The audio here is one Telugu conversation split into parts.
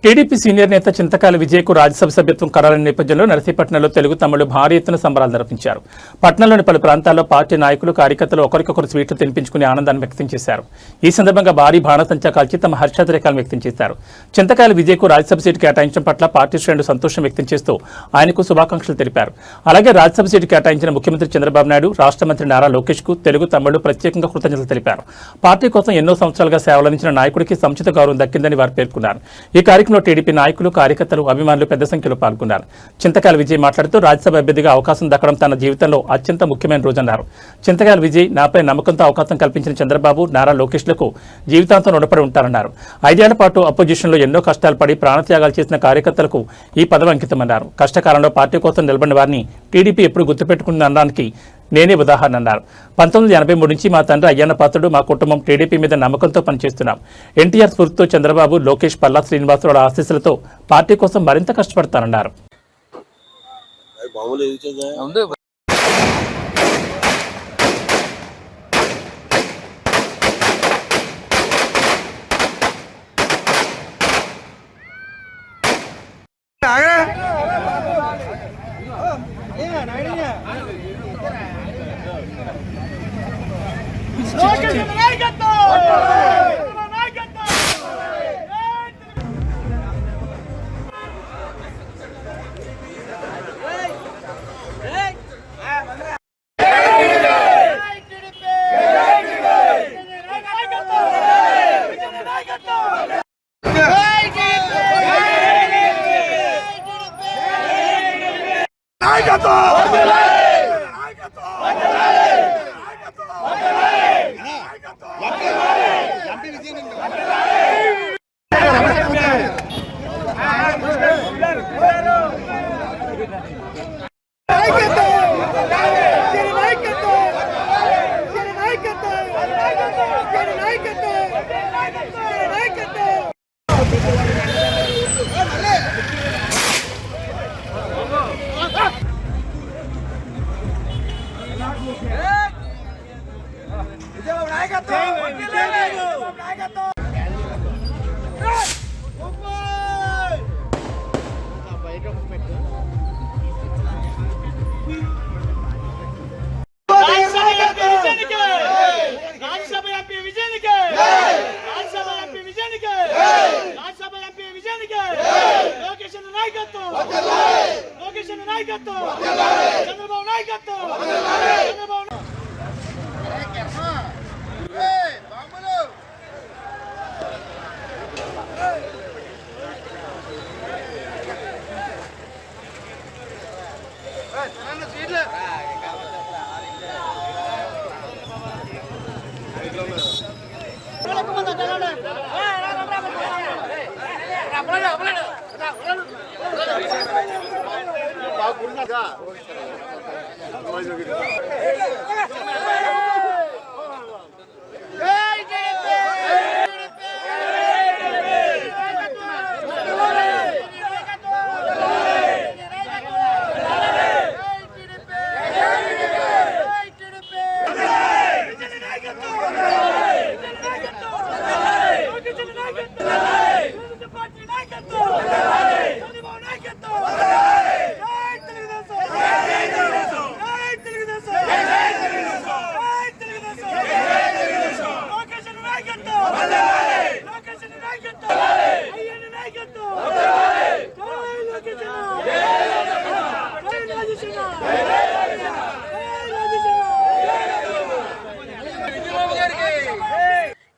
టీడీపీ సీనియర్ నేత చింతకాయల విజయ్కు రాజ్యసభ సభ్యత్వం ఖరారైన నేపథ్యంలో నరసీపట్నంలో తెలుగు తమ్ముళ్లు భారీ ఎత్తున సంబరాలు నిర్వహించారు. పట్టణంలోని పలు ప్రాంతాల్లో పార్టీ నాయకులు కార్యకర్తలు ఒకరికొకరు స్వీట్లు తినిపించుకుని ఆనందాన్ని వ్యక్తం చేశారు. ఈ సందర్భంగా భారీ బాణసంచా కాల్చి తమ హర్షాతిరేకాలను వ్యక్తం చేశారు. చింతకాయల విజయ్కు రాజ్యసభ సీటు కేటాయించడం పట్ల పార్టీ శ్రేణులు సంతోషం వ్యక్తం చేస్తూ ఆయనకు శుభాకాంక్షలు తెలిపారు. అలాగే రాజ్యసభ సీటు కేటాయించిన ముఖ్యమంత్రి చంద్రబాబు నాయుడు, రాష్ట్ర మంత్రి నారా లోకేష్ కు తెలుగు తమ్ముళ్లు ప్రత్యేకంగా కృతజ్ఞతలు తెలిపారు. పార్టీ కోసం ఎన్నో సంవత్సరాలుగా సేవలందించిన నాయకుడికి సముచిత గౌరవం దక్కిందని వారు పేర్కొన్నారు. ఈ కార్యక్రమంలో టీడీపీ నాయకులు, కార్యకర్తలు, అభిమానులు పెద్ద సంఖ్యలో పాల్గొన్నారు. చింతకాయల విజయ్ మాట్లాడుతూ రాజ్యసభ అభ్యర్థిగా అవకాశం దక్కడం తన జీవితంలో అత్యంత ముఖ్యమైన రోజన్నారు. చింతకాయల విజయ్ నాపై నమ్మకంతో అవకాశం కల్పించిన చంద్రబాబు, నారా లోకేష్లకు జీవితాంతం రుణపడి ఉంటారన్నారు. 5 ఏళ్ల పాటు అపోజిషన్లో ఎన్నో కష్టాలు పడి ప్రాణత్యాగాలు చేసిన కార్యకర్తలకు ఈ పదవి అంకితమన్నారు. కష్టకాలంలో పార్టీ కోసం నిలబడిన వారిని టీడీపీ ఎప్పుడు గుర్తుపెట్టుకుందనడానికి నేనే ఉదాహరణ అన్నారు. 1983 నుంచి మా తండ్రి అయ్యన్న పాత్రుడు, మా కుటుంబం టీడీపీ మీద నమ్మకంతో పనిచేస్తున్నాం. ఎన్టీఆర్ స్ఫూర్తితో చంద్రబాబు, లోకేష్, పల్లా శ్రీనివాసరావు ఆశీస్సులతో పార్టీ కోసం మరింత కష్టపడతానన్నారు.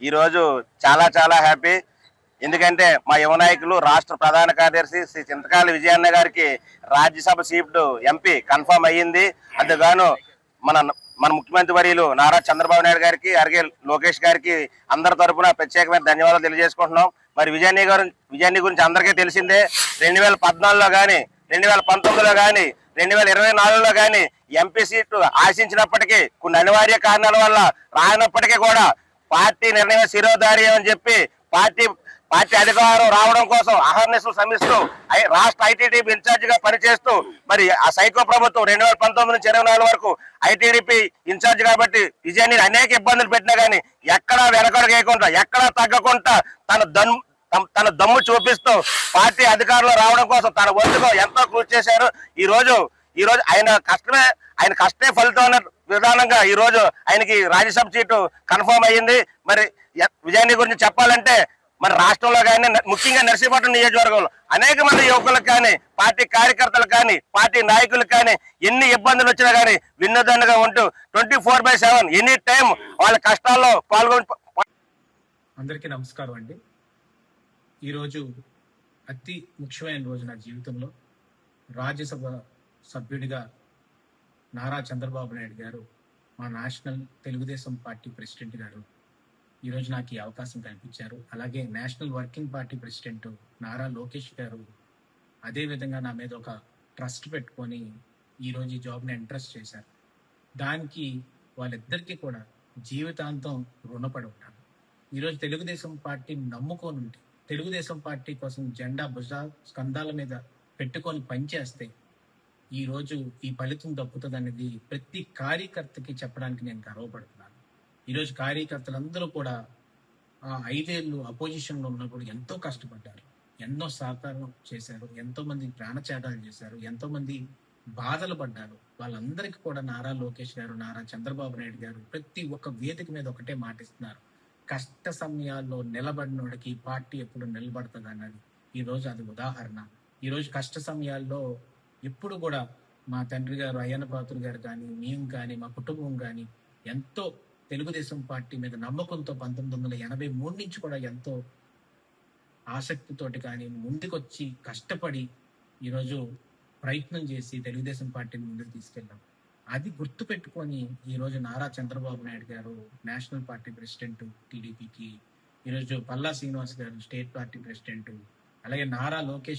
ఈ రోజు చాలా చాలా హ్యాపీ. ఎందుకంటే మా యువ నాయకులు రాష్ట్ర ప్రధాన కార్యదర్శి శ్రీ చింతకాయల విజయన్న గారికి రాజ్యసభ సీటు ఎంపీ కన్ఫర్మ్ అయ్యింది. అందుగాను మన ముఖ్యమంత్రి వర్యులు నారా చంద్రబాబు నాయుడు గారికి, అలాగే లోకేష్ గారికి అందరి తరఫున ప్రత్యేకమైన ధన్యవాదాలు తెలియజేసుకుంటున్నాం. మరి విజయాన్ని గురించి అందరికీ తెలిసిందే. 2014లో కానీ, 2019లో కానీ, 2024లో కానీ ఎంపీ సీటు ఆశించినప్పటికీ కొన్ని అనివార్య కారణాల వల్ల రానప్పటికీ కూడా పార్టీ నిర్ణయం శిరోధార్యం అని చెప్పి పార్టీ అధికారం రావడం కోసం అహర్నిశలు శ్రమిస్తూ రాష్ట్ర ఐటీడీపీ ఇన్ఛార్జ్ గా పనిచేస్తూ మరి ఆ సైకో ప్రభుత్వం 2019 నుంచి 2024 వరకు ఐటీడీపీ ఇన్ఛార్జ్ కాబట్టి విజయాన్ని అనేక ఇబ్బందులు పెట్టినా కానీ ఎక్కడా వెనకడుగేయకుండా, ఎక్కడా తగ్గకుండా తన తన దమ్ము చూపిస్తూ పార్టీ అధికారంలో రావడం కోసం తన వంతుగా ఎంతో కృషి చేశారు. ఈ రోజు ఆయన కష్టమే ఫలితం అన్న విధానంగా ఈ రోజు ఆయనకి రాజ్యసభ సీటు కన్ఫర్మ్ అయ్యింది. మరి విజయాన్ని గురించి చెప్పాలంటే మన రాష్ట్రంలో కానీ ముఖ్యంగా నర్సీపట్నం నియోజకవర్గంలో అనేక మంది యువకులకు కానీ పార్టీ కార్యకర్తలకు కానీ పార్టీ నాయకులకు కానీ ఎన్ని ఇబ్బందులు వచ్చినా కానీ విన్నదండగా ఉంటూ 24/7 ఎనీ టైం వాళ్ళ కష్టాల్లో పాల్గొని. అందరికీ నమస్కారం అండి. ఈరోజు అతి ముఖ్యమైన రోజు నా జీవితంలో. రాజ్యసభ సభ్యుడిగా నారా చంద్రబాబు నాయుడు గారు, మా నేషనల్ తెలుగుదేశం పార్టీ ప్రెసిడెంట్ గారు ఈరోజు నాకు ఈ అవకాశం కల్పించారు. అలాగే national working party president Nara Lokesh గారు అదేవిధంగా నా మీద ఒక ట్రస్ట్ పెట్టుకొని ఈరోజు ఈ జాబ్ని ఇంట్రెస్ట్ చేశారు. దానికి వాళ్ళిద్దరికీ కూడా జీవితాంతం రుణపడి ఉంటాను. ఈరోజు తెలుగుదేశం పార్టీని నమ్ముకొని ఉంటే, తెలుగుదేశం పార్టీ కోసం జెండా స్కంధాల మీద పెట్టుకొని పనిచేస్తే ఈరోజు ఈ ఫలితం దక్కుతుంది అనేది ప్రతి కార్యకర్తకి చెప్పడానికి నేను గర్వపడుతున్నాను. ఈరోజు కార్యకర్తలందరూ కూడా ఆ 5 ఏళ్ళు అపోజిషన్లో ఉన్నప్పుడు ఎంతో కష్టపడ్డారు, ఎన్నో సహకారం చేశారు, ఎంతో మంది ప్రాణత్యాగాలు చేశారు, ఎంతో మంది బాధలు పడ్డారు. వాళ్ళందరికీ కూడా నారా లోకేష్ గారు, నారా చంద్రబాబు నాయుడు గారు ప్రతి ఒక్క వేదిక మీద ఒకటే మాటిస్తున్నారు: కష్ట సమయాల్లో నిలబడినోడికి పార్టీ ఎప్పుడు నిలబడుతుంది అన్నది ఈరోజు అది ఉదాహరణ. ఈరోజు కష్ట సమయాల్లో ఎప్పుడు కూడా మా తండ్రి గారు అయ్యన్న పాత్రుడు గారు కానీ, మేము కానీ, మా కుటుంబం కానీ ఎంతో తెలుగుదేశం పార్టీ మీద నమ్మకంతో 1983 నుంచి కూడా ఎంతో ఆసక్తితోటి కానీ ముందుకొచ్చి కష్టపడి ఈరోజు ప్రయత్నం చేసి తెలుగుదేశం పార్టీని ముందుకు తీసుకెళ్ళాం. అది గుర్తు పెట్టుకొని ఈరోజు నారా చంద్రబాబు నాయుడు గారు నేషనల్ పార్టీ ప్రెసిడెంట్ టీడీపీకి, ఈరోజు పల్లా శ్రీనివాస్ గారు స్టేట్ పార్టీ ప్రెసిడెంట్, అలాగే నారా లోకేష్